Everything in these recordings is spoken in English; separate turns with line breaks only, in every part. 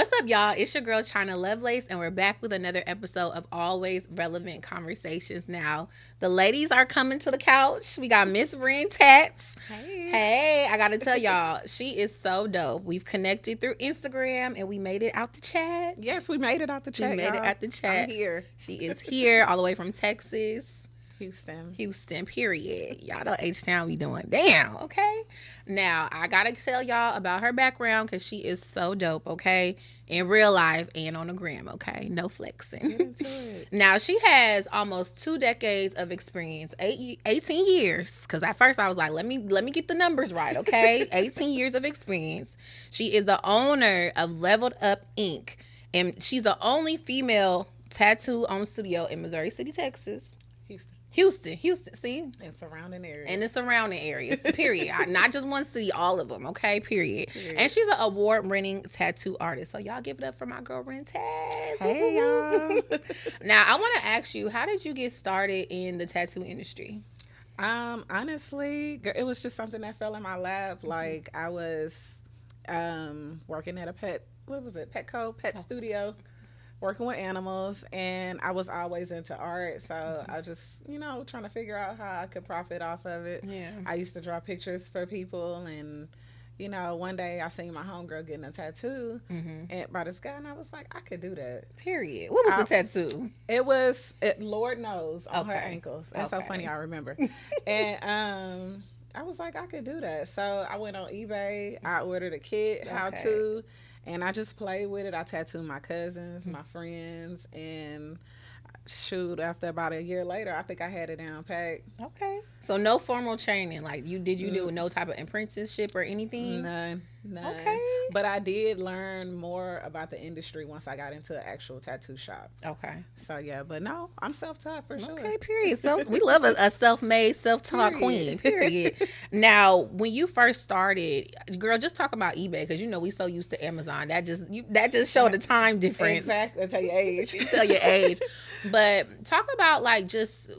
What's up, y'all? It's your girl, China Lovelace, and we're back with another episode of Always Relevant Conversations. Now, the ladies are coming to the couch. We got Miss Ren Tattz. Hey, I got to tell y'all, she is so dope. We've connected through Instagram, and we made it out the chat.
Yes, we made it out the chat,
We made
y'all.
it out the chat.
I'm here.
She is here all the way from Texas.
Houston,
period. Y'all know H-Town we doing. Damn, okay? Now, I got to tell y'all about her background because she is so dope, okay? In real life and on the gram, okay? No flexing.
Get into it.
Now, she has almost 2 decades of experience, 18 years, because at first I was like, let me get the numbers right, okay? 18 years of experience. She is the owner of Leveled Up Inc., and she's the only female tattoo owned studio in Missouri City, Texas. Houston, see?
And surrounding areas.
And the surrounding areas, period. Not just one city, all of them, okay? Period. And she's an award-winning tattoo artist. So y'all give it up for my girl, Ren Tattz.
Hey, y'all.
Now, I want to ask you, how did you get started in the tattoo industry?
Honestly, it was just something that fell in my lap. Like, I was working at a pet studio, working with animals, and I was always into art, so I just, trying to figure out how I could profit off of it.
Yeah.
I used to draw pictures for people, and, one day I seen my homegirl getting a tattoo and by this guy, and I was like, I could do that.
Period. What was the tattoo?
It was, Lord knows, on her ankles. That's so funny, I remember. And I was like, I could do that. So I went on eBay, I ordered a kit, how to, and I just played with it. I tattooed my cousins, my friends, and shoot, after about a year later, I think I had it down packed.
Okay. So no formal training. Like, did you do no type of apprenticeship or anything?
None.
Okay.
But I did learn more about the industry once I got into an actual tattoo shop.
Okay.
So yeah, but no, I'm self-taught for sure.
Okay, period. So we love a self-made, self-taught queen. Period. Now, when you first started, girl, just talk about eBay because we so used to Amazon. That just showed the time difference.
Exactly. Tell your age.
Tell your age. But talk about like just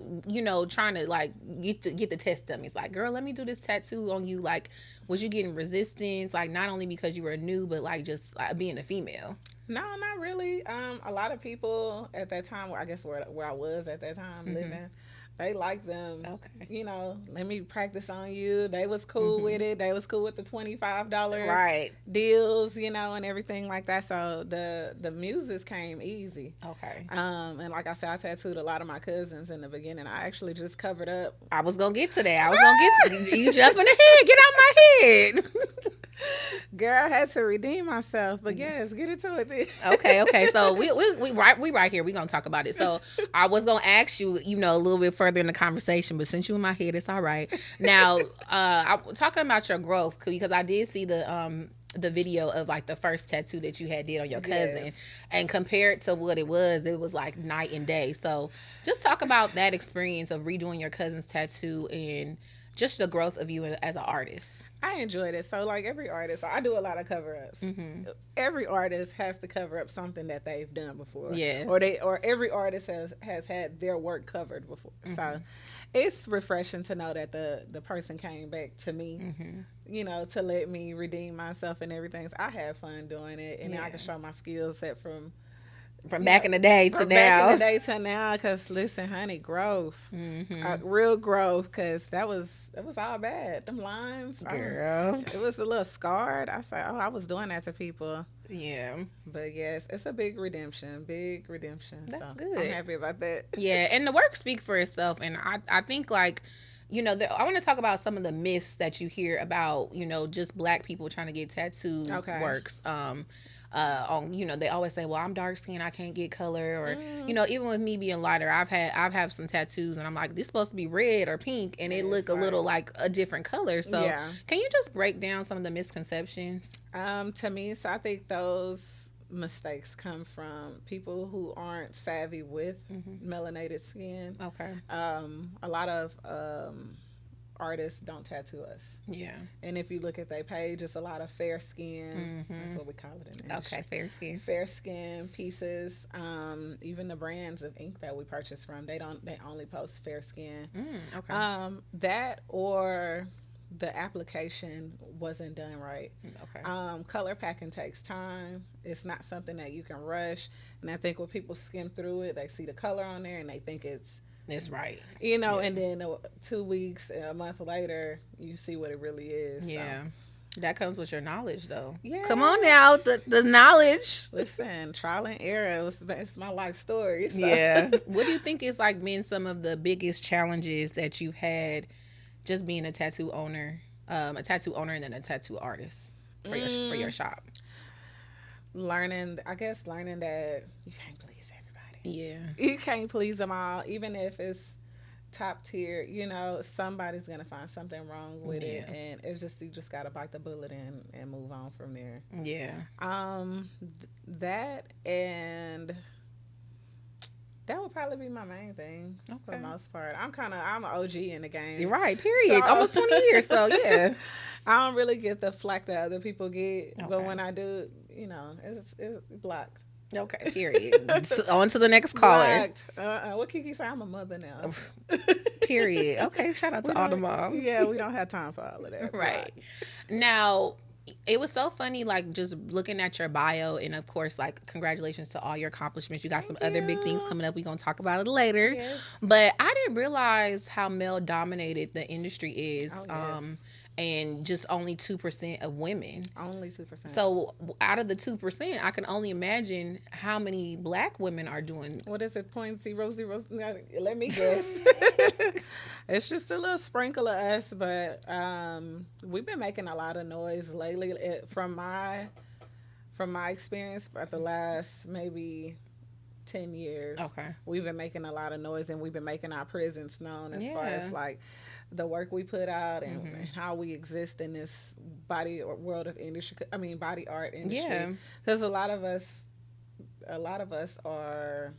trying to like get the test dummies. Like, girl, let me do this tattoo on you. Like, was you getting resistance? Like, not only because you were new, but like just being a female.
No, not really. A lot of people at that time, where I was at that time living, they liked them.
Okay.
Let me practice on you. They was cool with it. They was cool with the $25
right
deals, and everything like that. So the muses came easy.
Okay.
And like I said, I tattooed a lot of my cousins in the beginning. I actually just covered up.
I was gonna get to that. I was gonna get to you jumping ahead. Get out my head.
Girl, I had to redeem myself, but yes, get into it then.
Okay. So we right here. We gonna talk about it. So I was gonna ask you, a little bit further in the conversation, but since you in my head, it's all right. Now, I'm talking about your growth because I did see the video of like the first tattoo that you had did on your cousin, and compared to what it was like night and day. So just talk about that experience of redoing your cousin's tattoo and just the growth of you as an artist.
I enjoyed it. So like every artist, I do a lot of cover-ups. Every artist has to cover up something that they've done before.
Yes.
Or every artist has had their work covered before. So it's refreshing to know that the person came back to me, to let me redeem myself and everything. So I had fun doing it, and then I can show my skill set from
back in the day to now.
Back in the day to now, because listen, honey, growth, real growth, because that was all bad. Them lines,
girl,
it was a little scarred. I said, I was doing that to people.
Yeah,
but yes, it's a big redemption.
That's
so
good.
I'm happy about that.
Yeah, and the work speaks for itself, and I think like. I want to talk about some of the myths that you hear about, just black people trying to get tattoo works. They always say, well, I'm dark skinned, I can't get color, or even with me being lighter, I've had some tattoos and I'm like, this is supposed to be red or pink, and it look a little like a different color. So can you just break down some of the misconceptions?
To me, so I think those mistakes come from people who aren't savvy with melanated skin.
Okay.
A lot of artists don't tattoo us.
Yeah.
And if you look at their page, it's a lot of fair skin. That's what we call it in the industry.
Okay, fair skin.
Fair skin pieces. Even the brands of ink that we purchase from, they only post fair skin.
Okay.
That or the application wasn't done right.
Okay.
Color packing takes time. It's not something that you can rush. And I think when people skim through it, they see the color on there and they think
it's right.
Yeah. And then 2 weeks, a month later, you see what it really is.
Yeah. So. That comes with your knowledge, though.
Yeah.
Come on now, the knowledge.
Listen, trial and error. It's my life story. So.
Yeah. What do you think is like been some of the biggest challenges that you've had just being a tattoo owner and then a tattoo artist for your shop?
Learning that you can't please everybody.
Yeah.
You can't please them all, even if it's top tier. Somebody's gonna find something wrong with it, and it's just you just gotta bite the bullet and move on from there.
Yeah.
That and that would probably be my main thing for the most part. I'm an OG in the game.
You're right. Period. So, almost 20 years. So yeah.
I don't really get the flack that other people get, but when I do, it's blocked.
Okay, period. On to the next caller.
What Kiki say? I'm a mother now.
Period. Okay, shout out to all the moms.
Yeah, we don't have time for all of that.
Right. Now, it was so funny, like, just looking at your bio, and of course, like, congratulations to all your accomplishments. You got some other big things coming up. We're going to talk about it later.
Yes.
But I didn't realize how male-dominated the industry is.
Oh, yes.
And just only 2% of women.
Only 2%.
So out of the 2%, I can only imagine how many black women are doing.
What is it? 0.00? Let me guess. It's just a little sprinkle of us, but we've been making a lot of noise lately. From my experience, for the last maybe 10 years, we've been making a lot of noise, and we've been making our presence known as far as like the work we put out and how we exist in this body art industry. Yeah, because a lot of us are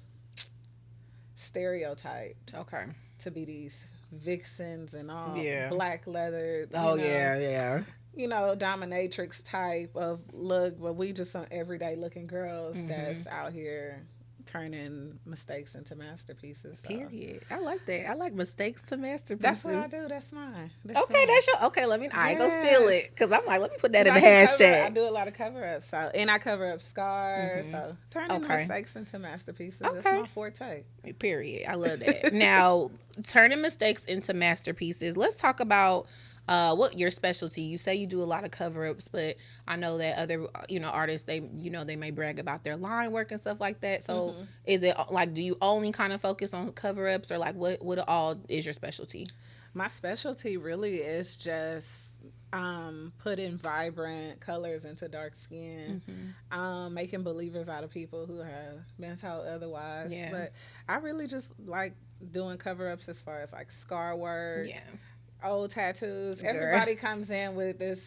stereotyped.
Okay.
To be these vixens and all black leather.
Yeah.
Dominatrix type of look, but we just some everyday looking girls that's out here turning mistakes into masterpieces. So.
Period. I like that. I like mistakes to masterpieces.
That's what I do. That's mine.
That's your. Okay, let me. I ain't gonna steal it because I'm like, let me put that in the hashtag.
I do a lot of cover ups, and I cover up scars. So turning mistakes into masterpieces is my forte.
Period. I love that. Now, turning mistakes into masterpieces. Let's talk about. What your specialty? You say you do a lot of cover-ups, but I know that other, artists, they may brag about their line work and stuff like that. So is it like, do you only kind of focus on cover-ups, or like what all is your specialty?
My specialty really is just putting vibrant colors into dark skin, making believers out of people who have been told otherwise. Yeah. But I really just like doing cover-ups as far as like scar work. Yeah. Old tattoos. Girl. Everybody comes in with this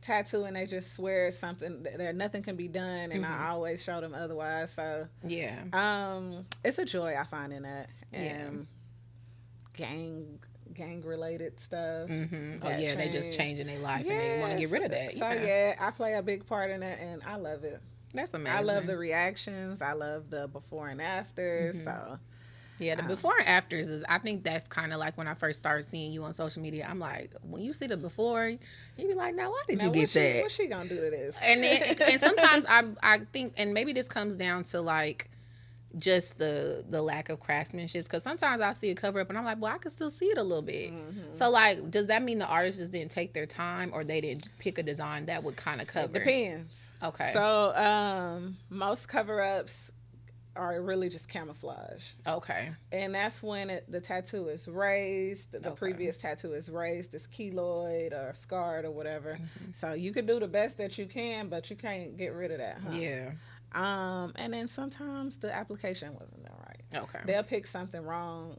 tattoo and they just swear it's something that nothing can be done, and I always show them otherwise. So it's a joy I find in that, and gang related stuff.
They just changing their life and they want to get rid of that.
So I play a big part in it, and I love it.
That's amazing.
I love the reactions. I love the before and afters. So.
Yeah, the before and afters is, I think that's kind of like when I first started seeing you on social media. I'm like, when you see the before, you be like, now why did you get that?
What's she gonna do to this?
And sometimes I think, and maybe this comes down to like just the lack of craftsmanship, because sometimes I see a cover up and I'm like, well, I can still see it a little bit. So like, does that mean the artist just didn't take their time, or they didn't pick a design that would kind of cover?
It depends.
Okay.
So most cover ups are really just camouflage.
Okay.
And that's when the tattoo is raised, the previous tattoo is raised, it's keloid or scarred or whatever. So you can do the best that you can, but you can't get rid of that, huh?
Yeah.
And then sometimes the application wasn't done right.
Okay.
They'll pick something wrong,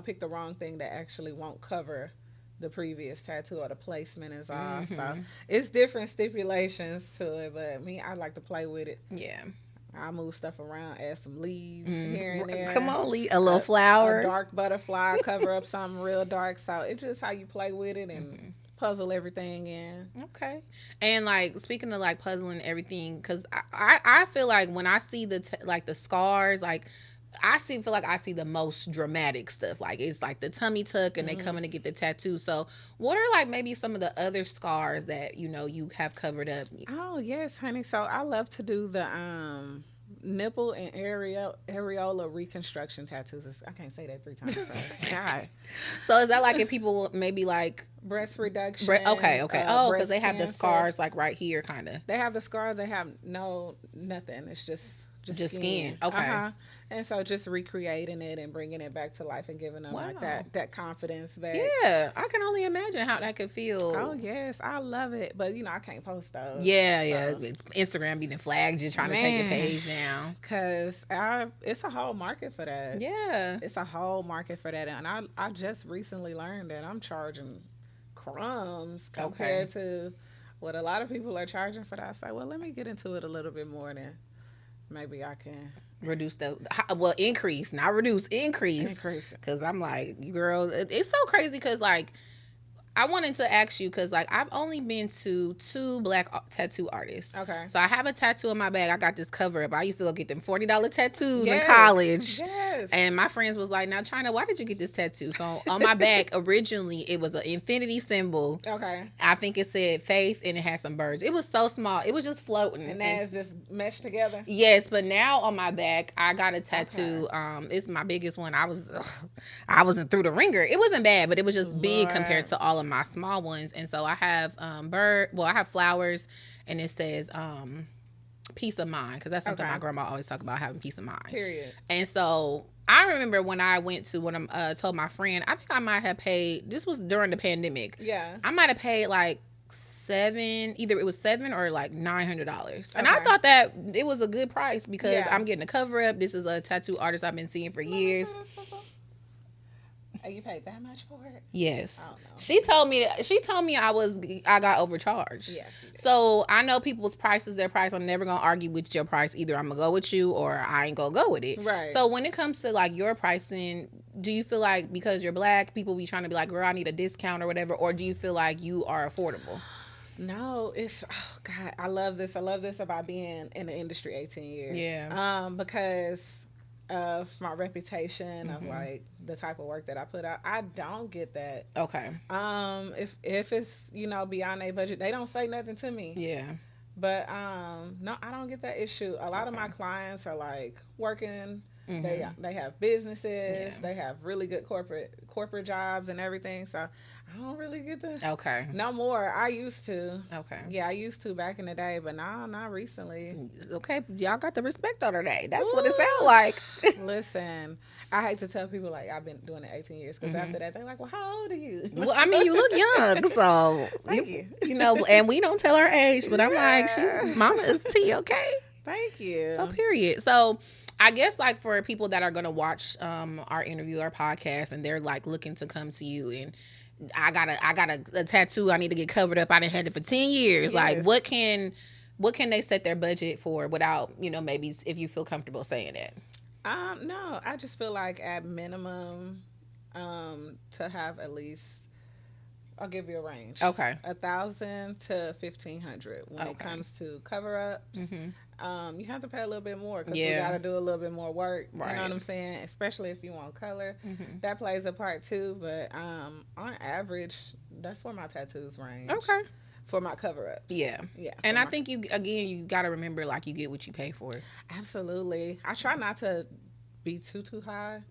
pick the wrong thing that actually won't cover the previous tattoo, or the placement is off. So it's different stipulations to it, but I like to play with it.
Yeah.
I move stuff around, add some leaves here and there.
Come on, a little flower.
A dark butterfly, cover up something real dark. So it's just how you play with it and puzzle everything in.
Okay. And like, speaking of like puzzling everything, because I feel like when I see the scars, like feel like I see the most dramatic stuff. Like it's like the tummy tuck and they coming to get the tattoo. So what are like maybe some of the other scars that, you know, you have covered up?
Oh, yes, honey. So I love to do the nipple and areola reconstruction tattoos. I can't say that 3 times fast. God.
So is that like if people maybe like
breast reduction?
Okay. Oh, because they have the scars like right here, kind of.
They have the scars. They have nothing. It's just skin.
Okay.
And so just recreating it and bringing it back to life and giving them like that confidence back.
Yeah, I can only imagine how that could feel.
Oh, yes. I love it. But, you know, I can't post those.
Yeah. Instagram being flagged, you're trying to take your page down.
Because it's a whole market for that.
Yeah.
It's a whole market for that. And I just recently learned that I'm charging crumbs compared to what a lot of people are charging for that. I say, well, let me get into it a little bit more, then maybe I can
reduce increase, not reduce, increase. Because I'm like, girl, it's so crazy because like I wanted to ask you because like I've only been to 2 black tattoo artists.
Okay.
So I have a tattoo on my back. I got this cover up. I used to go get them $40 tattoos in college.
Yes.
And my friends was like, now China, why did you get this tattoo? So on my back, originally it was an infinity symbol.
Okay.
I think it said faith and it had some birds. It was so small. It was just floating.
And now it's just meshed together?
Yes, but now on my back, I got a tattoo. Okay. It's my biggest one. I wasn't through the ringer. It wasn't bad, but it was just big compared to all of my small ones. And so I have I have flowers, and it says peace of mind, because that's something my grandma always talk about, having peace of mind.
Period.
And so I remember when I went to told my friend, I think I might have paid, this was during the pandemic.
Yeah.
I might have paid like either it was $700 or like $900. And I thought that it was a good price because I'm getting a cover up. This is a tattoo artist I've been seeing for years.
Oh, you paid that much for it?
Yes.
I don't know.
She told me I got overcharged.
Yeah.
So I know people's prices, their price. I'm never gonna argue with your price. Either I'm gonna go with you or I ain't gonna go with it.
Right.
So when it comes to like your pricing, do you feel like because you're black, people be trying to be like, girl, I need a discount or whatever, or do you feel like you are affordable?
No, God, I love this. I love this about being in the industry 18 years.
Yeah.
Because of my reputation, of like the type of work that I put out, I don't get that.
Okay.
If it's, you know, beyond their budget, they don't say nothing to me.
Yeah.
But no, I don't get that issue. A lot of my clients are like working. They have businesses. They have really good corporate jobs and everything. So I don't really get the no more. I used to. Okay. Yeah, I used to back in the day, but no, not recently.
Okay, y'all got the respect on today. That's what it sounds like.
Listen, I hate to tell people like I've been doing it 18 years because after that they're like, well, how old are you?
Well, I mean, you look young, so
Thank you.
You know, and we don't tell our age, but I'm like, mama is T, okay?
Thank you.
So period. So I guess like for people that are gonna watch our interview, our podcast, and they're like looking to come to you and I got a tattoo I need to get covered up. I done had it for 10 years. Yes. Like what can they set their budget for without, you know, maybe if you feel comfortable saying that?
No, I just feel like at minimum to have at least, I'll give you a range. Okay. $1,000 to $1,500 when it comes to cover ups. You have to pay a little bit more because we got to do a little bit more work. Right. You know what I'm saying? Especially if you want color. That plays a part too. But on average, that's where my tattoos range. Okay. For my cover-ups. Yeah. Yeah. And I think you got to remember, like, you get what you pay for. Absolutely. I try not to be too high.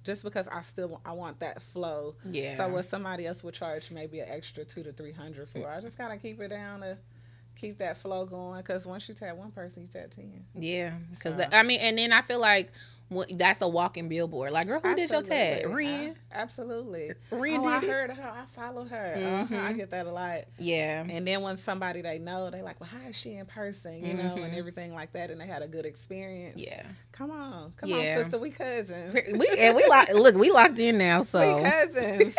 Just because I want that flow. Yeah. So what somebody else would charge maybe an extra $200 to $300 for, I just gotta keep it down to keep that flow going. Because once you tat one person, you tat 10. Yeah. Because I mean, and then I feel like that's a walking billboard. Like, girl, who did your tat? Ren. Absolutely. Ren did I heard her. I follow her. I get that a lot. Yeah. And then when somebody they know, they like, well, how is she in person? You know, and everything like that, and they had a good experience. Yeah. Come on, sister, we cousins. We locked in now. So we cousins.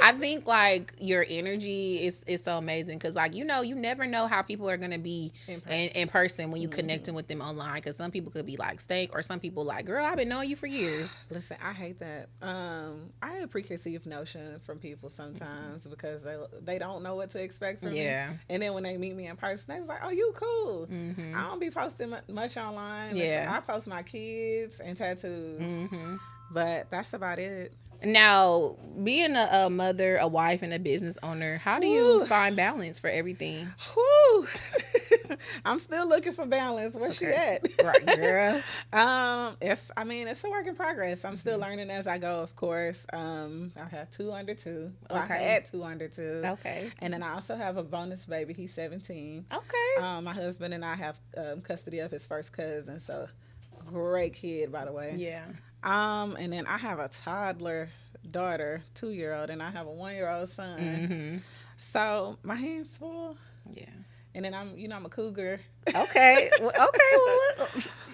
I think like your energy is so amazing because like you never know how people are gonna be in person when you connecting with them online because some people could be like steak or some people like girl I've been knowing you for years.
Listen, I hate that. I have a preconceived notion from people sometimes because they don't know what to expect from me. And then when they meet me in person, they was like, "Oh, you cool." I don't be posting much online. Listen, I post my kids and tattoos, but that's about it.
Now, being a mother, a wife, and a business owner, how do you find balance for everything?
I'm still looking for balance. Where's she at?
Right, girl.
It's a work in progress. I'm still learning as I go, of course. I have 2 under 2. Well, I had 2 under 2.
Okay.
And then I also have a bonus baby. He's 17.
Okay.
My husband and I have custody of his first cousin. So, great kid, by the way.
Yeah.
And then I have a toddler daughter, 2-year-old, and I have a 1-year-old son. So my hands full.
Yeah.
And then I'm a cougar.
Okay. Well,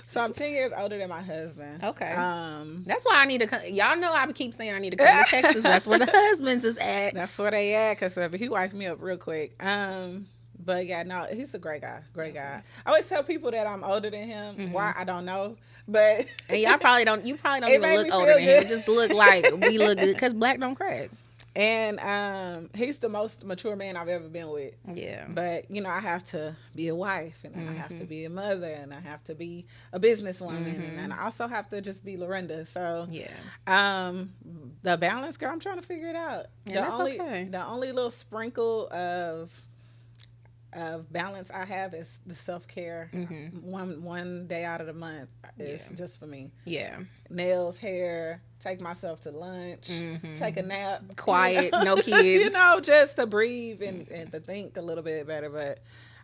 so I'm 10 years older than my husband.
Okay. That's why I need to come. Y'all know I keep saying I need to come to Texas. That's where the husbands is at.
That's where they at because he wiped me up real quick. But yeah, no, he's a great guy. Great guy. I always tell people that I'm older than him. Why? I don't know. But
and you probably don't even look older than him. You just look like we look good because black don't crack.
And he's the most mature man I've ever been with.
Yeah.
But I have to be a wife, and I have to be a mother, and I have to be a businesswoman, and I also have to just be Lorinda. So the balance, girl, I'm trying to figure it out.
Yeah,
The only little sprinkle of balance I have is the self-care. One day out of the month is just for me.
Yeah.
Nails, hair, take myself to lunch, take a nap.
Quiet, no kids.
Just to breathe and to think a little bit better. But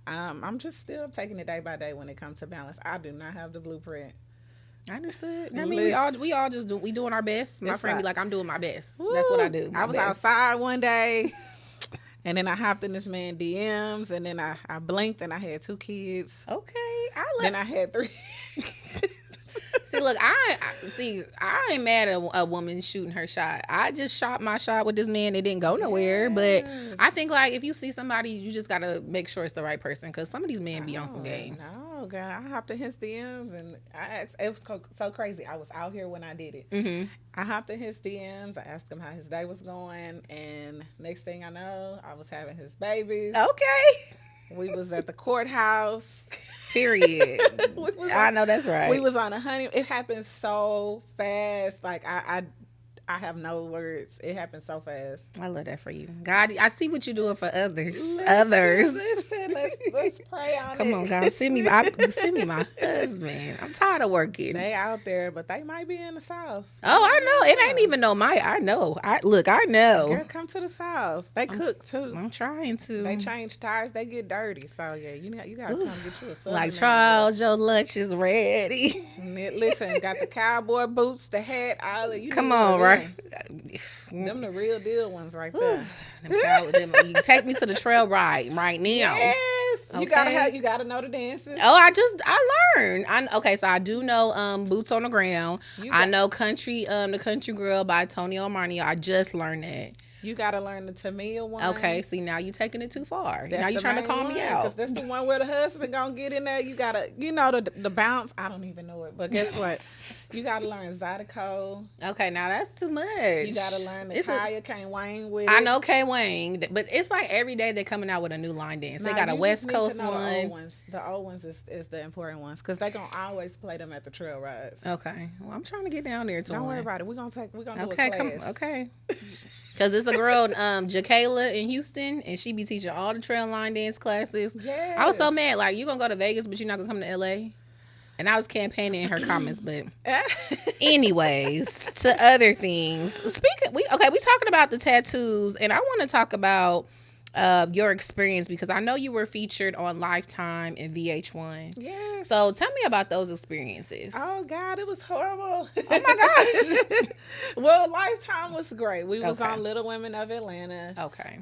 I'm just still taking it day by day when it comes to balance. I do not have the blueprint.
I understood. I mean, we all just doing our best. My friend be like, I'm doing my best. That's what I do.
I was outside one day. And then I hopped in this man DMs, and then I blinked, and I had 2 kids.
Okay,
then I had 3.
See, look, I ain't mad at a woman shooting her shot. I just shot my shot with this man. It didn't go nowhere. Yes. But I think, like, if you see somebody, you just got to make sure it's the right person. Because some of these men be on some games.
No, God. I hopped in his DMs, and I asked. It was so crazy. I was out here when I did it. I hopped in his DMs. I asked him how his day was going. And next thing I know, I was having his babies.
Okay.
We was at the courthouse.
Period. I know that's right.
We was on a honeymoon. It happened so fast. Like I have no words. It happened so fast.
I love that for you. God, I see what you're doing for others.
Listen, let's pray on it.
Come on, God. Send me my husband. I'm tired of working.
They out there, but they might be in the South.
Oh, I know. It ain't even I know. I know.
Girl, come to the South. They cook too.
I'm trying to.
They change tires. They get dirty. So yeah, you gotta come get you a Southern
like Charles, your lunch is ready.
Listen, got the cowboy boots, the hat, all of you.
Come on, right?
Them the real deal ones right there.
You take me to the trail ride right now.
Yes, okay. You gotta know the dances.
Oh, I learned. Okay, so I do know Boots on the Ground. I know the Country Girl by Tony O'Marney. I just learned that.
You gotta learn the Tamia one.
Okay, see now you taking it too far. Now you trying to call me out.
Because that's the one where the husband gonna get in there. You gotta, the bounce. I don't even know it, but guess what? You gotta learn Zydeco.
Okay, now that's too much.
You gotta learn the Kaya Kane Wayne with.
I know Kane Wayne, but it's like every day they're coming out with a new line dance. They got a West Coast one.
The old ones is the important ones because they gonna always play them at the trail rides.
Okay, well I'm trying to get down there.
Don't worry about it. We're gonna do a class.
Okay. Because it's a girl, Jakayla in Houston, and she be teaching all the trail line dance classes.
Yes.
I was so mad. Like, you going to go to Vegas, but you're not going to come to L.A.? And I was campaigning in her comments, but anyways, to other things. We talking about the tattoos, and I want to talk about your experience because I know you were featured on Lifetime and VH1.
Yes.
So tell me about those experiences.
Oh God, it was horrible.
Oh my gosh.
Well, Lifetime was great. We was on Little Women of Atlanta.
Okay.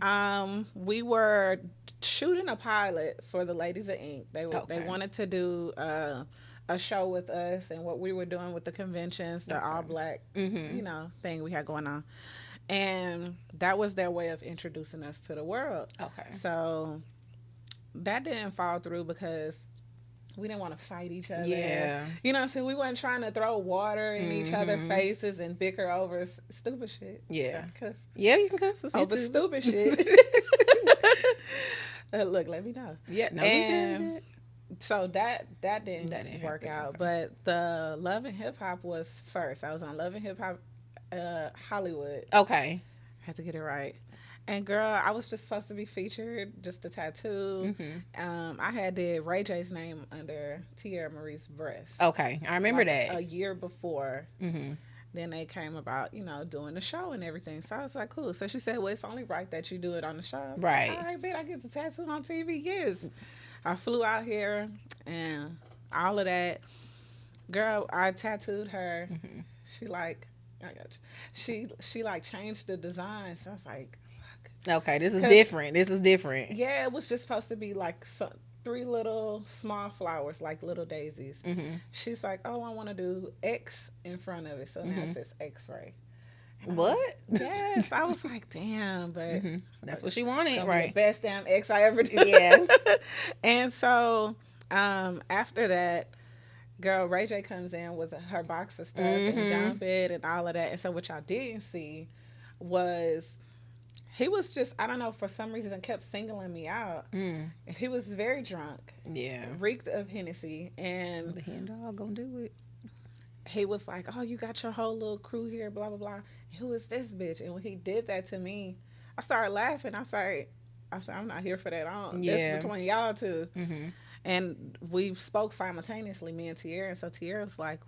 We were shooting a pilot for the Ladies of Ink. They wanted to do a show with us and what we were doing with the conventions, the all black, thing we had going on. And that was their way of introducing us to the world.
Okay.
So that didn't fall through because we didn't want to fight each other.
Yeah.
You know what I'm saying? We weren't trying to throw water in each other's faces and bicker over stupid shit.
Yeah.
Cuss.
Yeah, you can cuss.
Over stupid shit. Look, let me know.
Yeah, no,
and so that didn't work out. But the Love and Hip Hop was first. I was on Love and Hip Hop Hollywood.
Okay.
I had to get it right. And girl, I was just supposed to be featured, just a tattoo. I had did Ray J's name under Tierra Marie's breast.
Okay, I remember that.
A year before. Then they came about, doing the show and everything. So I was like, cool. So she said, well, it's only right that you do it on the show.
Right.
All right, bet I get the tattoo on TV. Yes. I flew out here and all of that. Girl, I tattooed her. She like, I got you. She like changed the design. So I was like,
okay, this is different.
Yeah, it was just supposed to be like 3 little small flowers, like little daisies. She's like, oh, I want to do X in front of it. So now it says X-ray.
What?
Yes. I was like, damn, but
that's what she wanted, right?
The best damn X I ever did.
Yeah.
And so after that, girl, Ray J comes in with her box of stuff and dump it and all of that. And so what y'all didn't see was he was just, I don't know, for some reason kept singling me out. He was very drunk.
Yeah.
Reeked of Hennessy. And
the hand dog gonna do it.
He was like, oh, you got your whole little crew here, blah, blah, blah. Who is this bitch? And when he did that to me, I started laughing. I said, I'm not here for that. That's between y'all two. And we spoke simultaneously, me and Tierra. And so Tierra was like,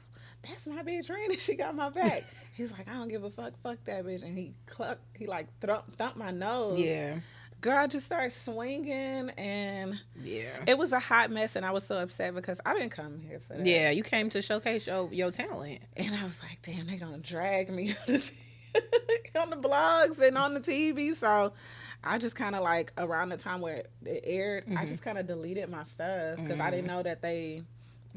that's my bitch, Ren, and she got my back. He's like, I don't give a fuck that bitch. And he thumped my nose.
Yeah.
Girl, I just started swinging, and
yeah,
it was a hot mess, and I was so upset because I didn't come here for that.
Yeah, you came to showcase your talent.
And I was like, damn, they're going to drag me on the blogs and on the TV. So I just kind of like, around the time where it aired, I just kind of deleted my stuff because I didn't know that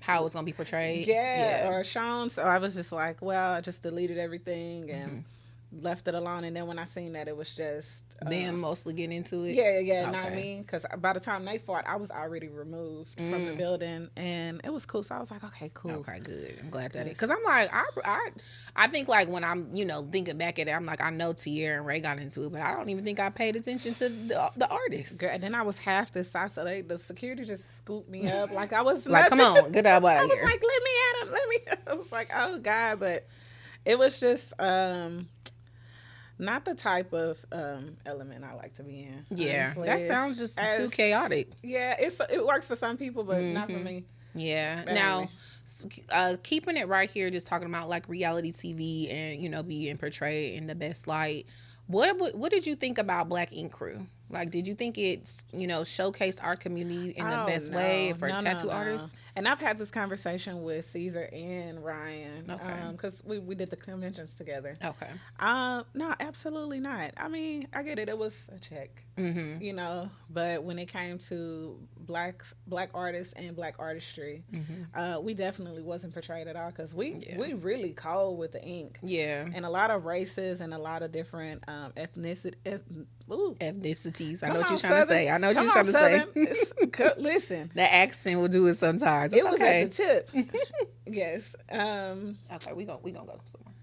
how it was going to be portrayed.
Yeah, or shown. So I was just like, well, I just deleted everything and left it alone. And then when I seen that, it was just
them mostly getting into it.
Yeah, you know what I mean? Because by the time they fought, I was already removed from the building, and it was cool. So I was like, okay, cool.
Okay, good. I'm glad that because I'm like, I think like when I'm thinking back at it, I'm like, I know Tierra and Ray got into it, but I don't even think I paid attention to the artist.
Girl, and then I was half this size, so the security just scooped me up like I was
like, come on, get out of here.
I was like, let me at him. I was like, oh God, but it was just not the type of element I like to be in.
Yeah, honestly. That sounds just too chaotic.
Yeah, it works for some people, but not for me.
Yeah. But now, anyway. Keeping it right here, just talking about like reality TV and being portrayed in the best light. What did you think about Black Ink Crew? Like, did you think it's showcased our community in the best way for tattoo artists?
And I've had this conversation with Caesar and Ryan, because we did the conventions together.
Okay.
No, absolutely not. I mean, I get it. It was a check, but when it came to black artists and Black artistry, we definitely wasn't portrayed at all because we really cold with the ink. Yeah. And a lot of races and a lot of different ethnicities. I know what you're trying to say. I know what you're trying to say. Listen.
The accent will do it sometimes.
It was at the tip. Yes.
Okay, we gonna go somewhere.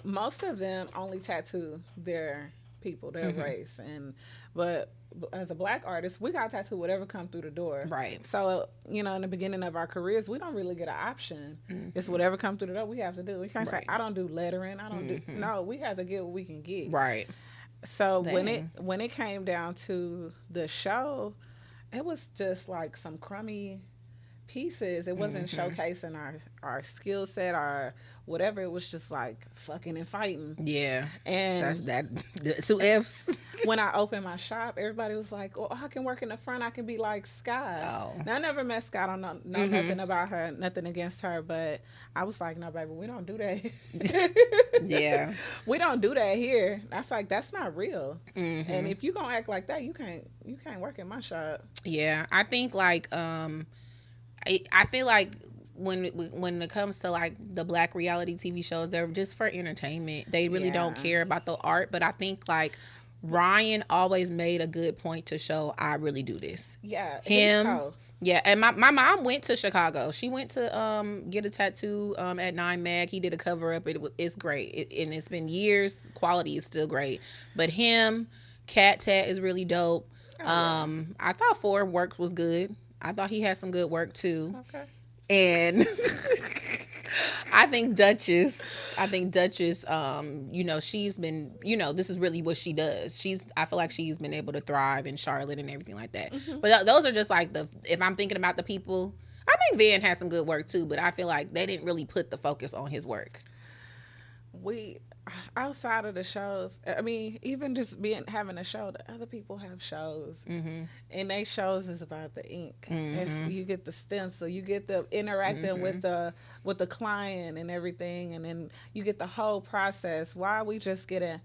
Most of them only tattoo their people, their race, but as a Black artist, we got to tattoo whatever come through the door. Right. So in the beginning of our careers, we don't really get an option. It's whatever come through the door we have to do. We can't say I don't do lettering. I don't do. No, we have to get what we can get. Right. So when it came down to the show, it was just like some crummy pieces. It wasn't showcasing our skill set, our whatever. It was just like fucking and fighting. Yeah. And
that's 2 F's.
When I opened my shop, everybody was like, oh, I can work in the front. I can be like Sky. Oh. Now, I never met Sky. I don't know nothing about her, nothing against her, but I was like, no, baby, we don't do that. Yeah. We don't do that here. That's not real. And if you gonna act like that, you can't work in my shop.
Yeah. I think like I feel like when it comes to like the Black reality TV shows, they're just for entertainment. They really don't care about the art. But I think like Ryan always made a good point to show I really do this.
Yeah,
him. Yeah, and my mom went to Chicago. She went to get a tattoo at 9 Mag. He did a cover up. It's great, and it's been years. Quality is still great. But him, Cat Tat is really dope. I thought Ford work was good. I thought he had some good work too.
Okay.
And I think Duchess, you know, she's been, you know, this is really what she does. I feel like she's been able to thrive in Charlotte and everything like that. Mm-hmm. But those are just like if I'm thinking about the people, I think Van has some good work too, but I feel like they didn't really put the focus on his work.
Outside of the shows, I mean, even just having a show, the other people have shows, mm-hmm. and they shows is about the ink. Mm-hmm. You get the stencil, you get the interacting mm-hmm. with the client and everything, and then you get the whole process. Why are we just getting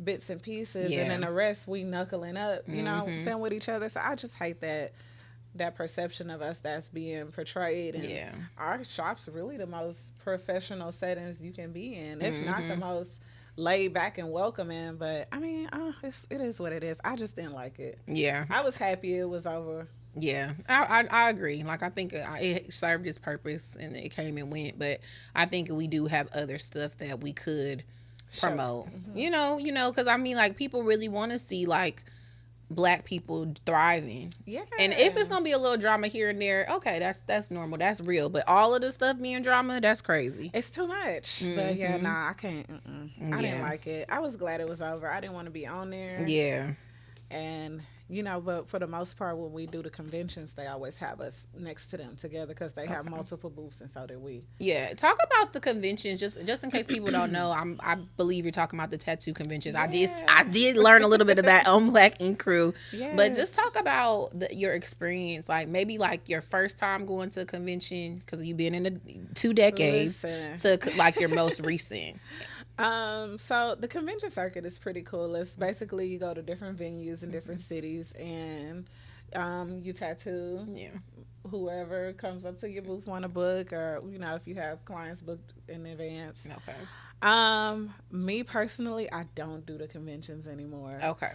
bits and pieces, and then the rest we knuckling up, you know, saying with each other? So I just hate that perception of us that's being portrayed. And our shop's really the most professional settings you can be in, if not the most laid back and welcoming. But I mean, it is what it is. I just didn't like it. Yeah, I was happy it was over.
Yeah, I agree. Like, I think it served its purpose and it came and went. But I think we do have other stuff that we could promote. Mm-hmm. You know, because I mean, like, people really want to see like Black people thriving. Yeah. And if it's gonna be a little drama here and there, okay, that's normal, that's real. But all of the stuff being drama, that's crazy.
It's too much. Mm-hmm. But yeah, nah, I can't. I didn't like it. I was glad it was over. I didn't want to be on there. Yeah. And you know, but for the most part, when we do the conventions, they always have us next to them together because they have multiple booths, and so do we.
Yeah, talk about the conventions, just in case people don't know. I believe you're talking about the tattoo conventions. Yeah. I did learn a little bit of that on Black Ink Crew, but just talk about your experience, like maybe like your first time going to a convention, because you've been in 2 decades, to like your most recent.
So the convention circuit is pretty cool. It's basically you go to different venues in different cities, and you tattoo whoever comes up to your booth want a book, or you know, if you have clients booked in advance. Okay. Me personally, I don't do the conventions anymore. Okay.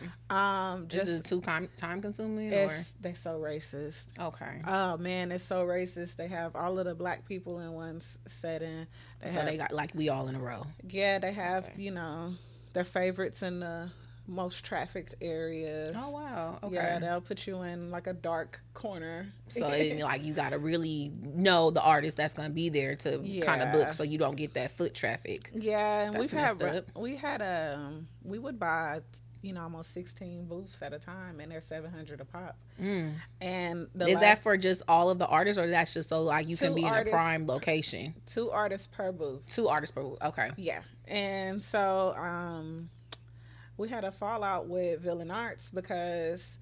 Is it too time consuming?
They're so racist. Okay. Oh man, it's so racist. They have all of the Black people in one setting.
They got like we all in a row.
Yeah, they have you know, their favorites in the most trafficked areas.
Oh wow. Okay.
Yeah, they'll put you in like a dark corner. So
like you gotta really know the artist that's gonna be there to kind of book, so you don't get that foot traffic.
Yeah, and we would buy, you know, almost 16 booths at a time, and they're $700 a pop. And
is that for just all of the artists, or that's just so like you can be in a prime location?
2 artists per booth.
2 artists per booth. Okay.
Yeah, and so we had a fallout with Villain Arts because,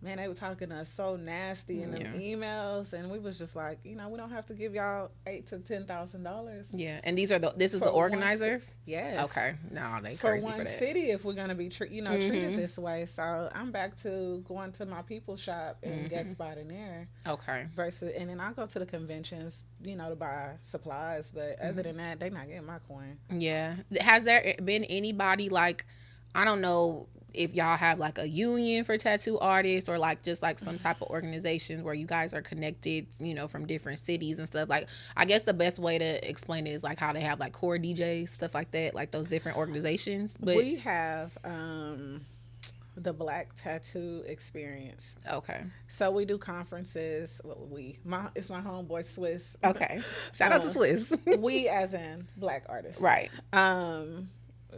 man, they were talking to us so nasty in them emails, and we was just like, you know, we don't have to give y'all $8,000 to $10,000.
Yeah, and this is the organizer.
Yes.
Okay. No, they
for
crazy
one
for that.
city if we're gonna be treated this way. So I'm back to going to my people's shop and guest spotting there. Okay. And then I go to the conventions, you know, to buy supplies, but other than that, they not getting my coin.
Yeah. Has there been anybody like, I don't know if y'all have like a union for tattoo artists, or like just like some type of organization where you guys are connected, you know, from different cities and stuff. Like, I guess the best way to explain it is like how they have like core DJs, stuff like that, like those different organizations. But
we have the Black Tattoo Experience.
Okay.
So we do conferences. It's my homeboy Swiss.
Okay. Shout out to Swiss.
We as in Black artists.
Right.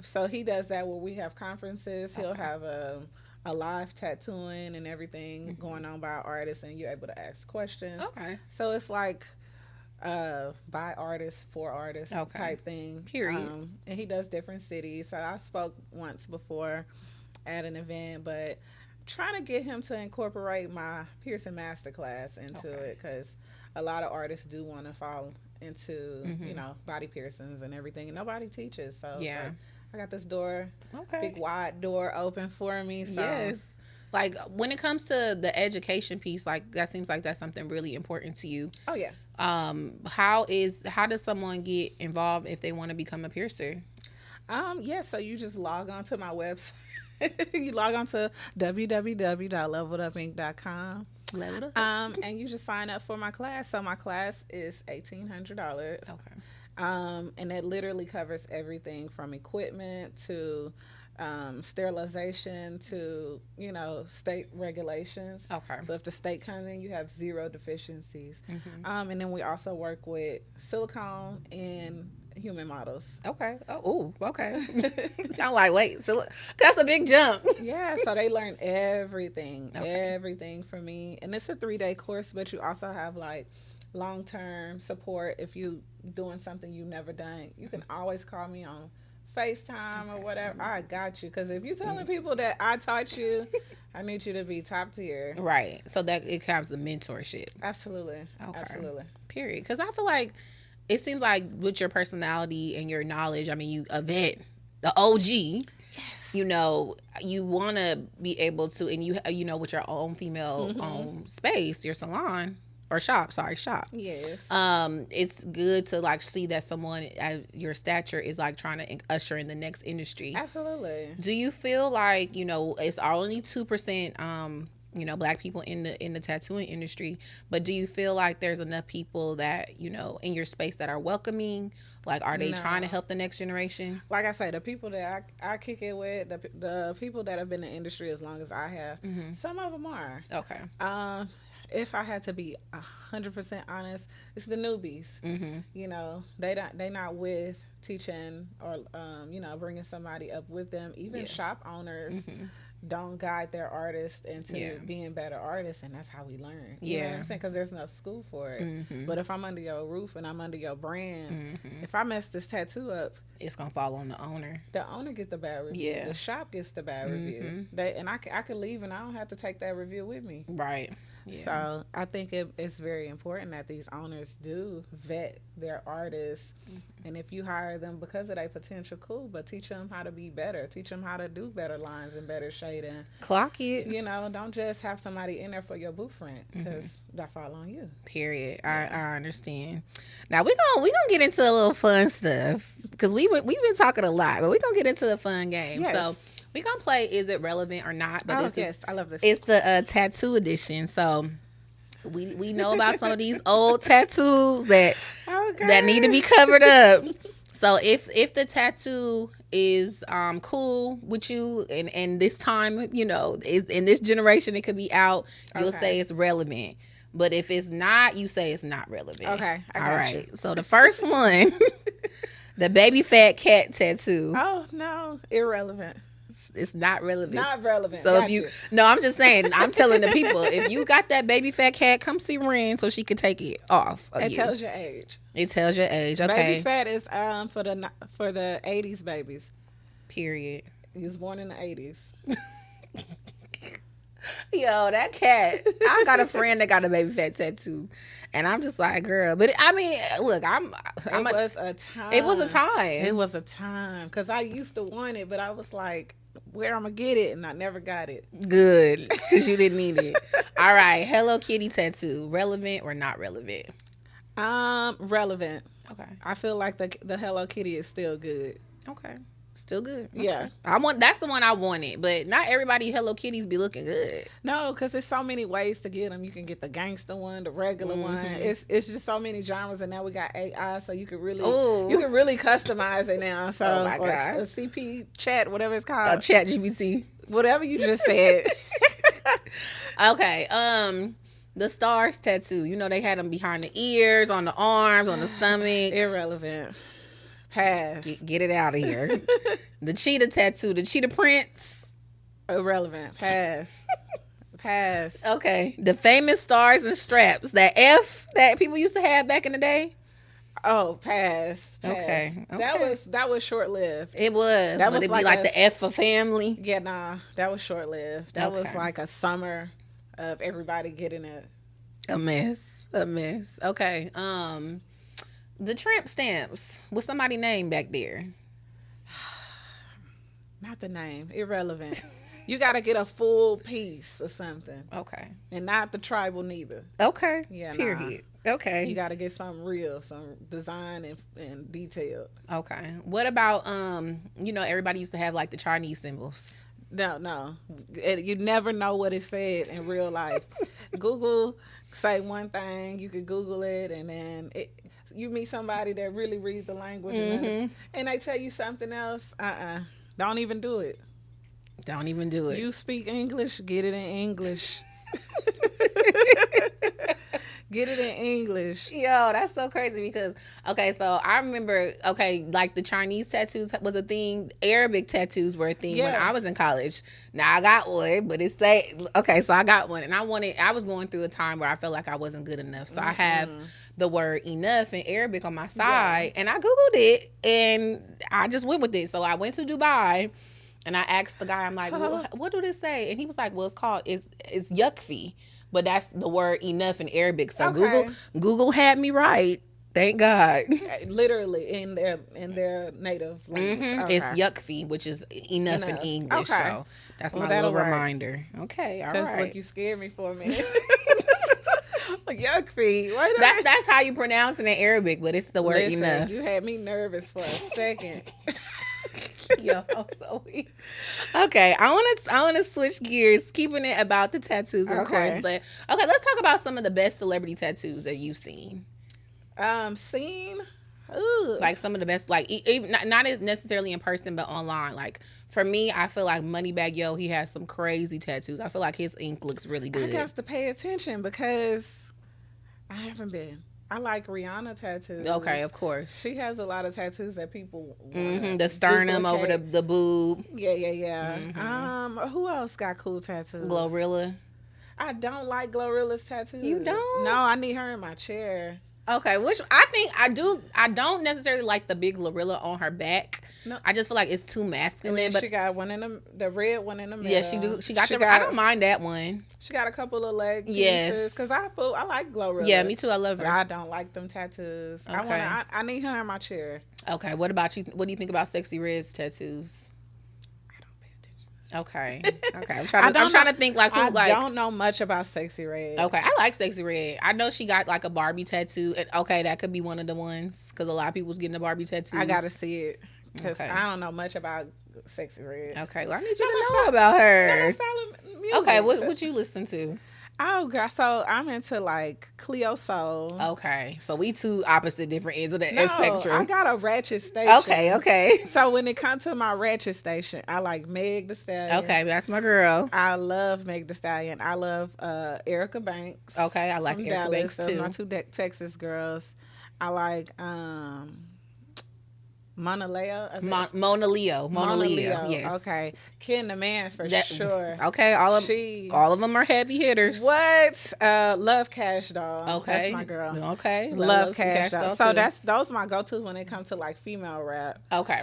So he does that where we have conferences. He'll have a live tattooing and everything going on by artists, and you're able to ask questions. Okay. So it's like by artists for artists type thing.
Period.
And he does different cities. So I spoke once before at an event, but trying to get him to incorporate my piercing masterclass into it, because a lot of artists do want to fall into you know, body piercings and everything, and nobody teaches. So yeah. I got this door, big wide door open for me. So.
Yes. Like when it comes to the education piece, like that seems like that's something really important to you.
Oh yeah.
How does someone get involved if they want to become a piercer?
Yeah, so you just log on to my website. You log on to www.leveledupinc.com.
Leveled up.
And you just sign up for my class. So my class is $1,800.
Okay.
And it literally covers everything from equipment to sterilization to, state regulations.
Okay.
So if the state comes in, you have zero deficiencies. And then we also work with silicone and human models.
Okay. Oh, okay. Sound like, wait, so that's a big jump.
Yeah, so they learn everything from me. And it's a 3-day course, but you also have like long-term support. If you doing something you've never done, you can always call me on FaceTime or whatever. I got you. Because if you're telling people that I taught you, I need you to be top tier.
Right. So that it counts the mentorship.
Absolutely.
Okay.
Absolutely.
Period. Because I feel like it seems like with your personality and your knowledge, I mean, you a vet, the OG.
Yes.
You want to be able to, and with your own female space, your salon or shop.
Yes.
It's good to like see that someone at your stature is like trying to usher in the next industry.
Absolutely.
Do you feel like it's only 2%? Black people in the tattooing industry, but do you feel like there's enough people that in your space that are welcoming? Like, are they trying to help the next generation?
Like I say, the people that I kick it with, the people that have been in the industry as long as I have, some of them are.
Okay.
If I had to be 100% honest, it's the newbies. They not with teaching or bringing somebody up with them. Even shop owners don't guide their artists into being better artists, and that's how we learn. You know what I'm saying? Because there's no school for it. But if I'm under your roof and I'm under your brand, if I mess this tattoo up,
it's gonna fall on the owner.
The owner gets the bad review. The shop gets the bad review. I could leave and I don't have to take that review with me.
Right. Yeah.
So I think it's very important that these owners do vet their artists, and if you hire them because of their potential, cool. But teach them how to be better. Teach them how to do better lines and better shading.
Clock it.
Don't just have somebody in there for your booth rent because that fall on you.
Period. I understand. Now we gonna get into a little fun stuff because we've been talking a lot, but we're gonna get into the fun game.
Yes.
So we gonna play Is It Relevant or Not? But
I love this.
It's the tattoo edition. So we know about some of these old tattoos that need to be covered up. So if the tattoo is cool with you and this time, is in this generation it could be out, you'll say it's relevant. But if it's not, you say it's not relevant.
Okay. All right.
So the first one, the baby fat cat tattoo.
Oh no, irrelevant.
It's not relevant.
Not relevant.
So I'm just saying, I'm telling the people, if you got that baby fat cat, come see Ren so she could take it off.
It tells your age.
It tells your age. Okay.
Baby fat is for the 80s babies.
Period.
He was born in the 80s.
Yo, that cat. I got a friend that got a baby fat tattoo. And I'm just like, girl. But I mean, look,
it was a time.
It was a time.
It was a time. Because I used to want it, but I was like, where I'm going to get it? And I never got it.
Good. Because you didn't need it. All right. Hello Kitty tattoo. Relevant or not relevant?
Relevant.
Okay.
I feel like the Hello Kitty is still good.
Okay. Still good. Okay.
Yeah.
That's the one I wanted, but not everybody Hello Kitties be looking good.
No, because there's so many ways to get them. You can get the gangster one, the regular one. It's just so many genres, and now we got AI, so you can really customize it now. So
oh my God.
A CP chat, whatever it's called.
Chat GPT.
Whatever you just said.
Okay. The stars tattoo. They had them behind the ears, on the arms, on the stomach.
Irrelevant. Pass.
Get it out of here. The cheetah tattoo. The cheetah prints.
Irrelevant. Pass. Pass.
Okay. The famous stars and straps. That F that people used to have back in the day.
Oh, pass.
Okay.
That was short lived.
It was. That would it be like the F for family?
Yeah, nah. That was short lived. That was like a summer of everybody getting it.
A mess. Okay. The tramp stamps. Was somebody name back there?
Not the name. Irrelevant. You got to get a full piece or something.
Okay.
And not the tribal neither.
Okay.
Yeah.
Period. Okay.
You got to get something real, some design and detailed.
Okay. What about everybody used to have like the Chinese symbols.
No. You never know what it said in real life. Google say one thing, you could Google it, and then you meet somebody that really reads the language and they tell you something else. Don't even do it.
Don't even do it.
You speak English, get it in English. Get it in English.
Yo, that's so crazy because, so I remember, like the Chinese tattoos was a thing. Arabic tattoos were a thing when I was in college. Now I got one, but so I got one. And I was going through a time where I felt like I wasn't good enough. So I have the word enough in Arabic on my side. And I Googled it and I just went with it. So I went to Dubai and I asked the guy, I'm like, well, what do this say? And he was like, well, it's yakfi. But that's the word enough in Arabic. So Google had me right. Thank God.
Literally in their native language.
It's yakfi, which is enough in English. So that's my little reminder. Okay, all right.
Look, you scared me for a minute. Yakfi.
That's how you pronounce it in Arabic, but it's the word enough.
You had me nervous for a second.
Yo, I'm so weak. Okay, I want to switch gears, keeping it about the tattoos, of course. But let's talk about some of the best celebrity tattoos that you've seen.
Ooh.
Like some of the best, like even not necessarily in person, but online. Like for me, I feel like Moneybagg Yo, he has some crazy tattoos. I feel like his ink looks really good.
I got to pay attention because I haven't been. I like Rihanna tattoos.
Okay, of course.
She has a lot of tattoos that people
the sternum
duplicate.
over the boob.
Yeah. Who else got cool tattoos?
Glorilla.
I don't like Glorilla's tattoos.
You don't?
No, I need her in my chair.
Okay, which I think I do. I don't necessarily like the big Glorilla on her back. No, I just feel like it's too masculine.
But she got one in the red one in the middle.
Yeah, she do. I don't mind that one.
She got a couple of leg pieces. Because I like Glorilla.
Yeah, me too. I love her.
But I don't like them tattoos.
Okay.
I need her in my chair.
Okay, what about you? What do you think about Sexy Red's tattoos? Okay. I'm trying to think like who
I don't know much about Sexy Red.
Okay, I like Sexy Red. I know she got like a Barbie tattoo. And that could be one of the ones because a lot of people's getting a Barbie tattoo.
I gotta see it because I don't know much about Sexy Red.
Okay, well I need you to know about her. Okay, what you listen to?
Oh, girl. So I'm into like Cleo Soul.
Okay. So we two opposite different ends of the spectrum.
I got a ratchet station.
Okay.
So when it comes to my ratchet station, I like Meg Thee Stallion.
Okay, that's my girl.
I love Meg Thee Stallion. I love Erica Banks.
Okay, I like Erica Banks too.
My two Texas girls. I like Mona Leo.
Mona Leo. Yes.
Okay. Ken the Man for sure.
Okay. All of them are heavy hitters.
What? Love Cash Doll.
Okay.
That's my girl.
Okay.
Love Cash Doll. So those are my go-tos when it comes to like female rap.
Okay.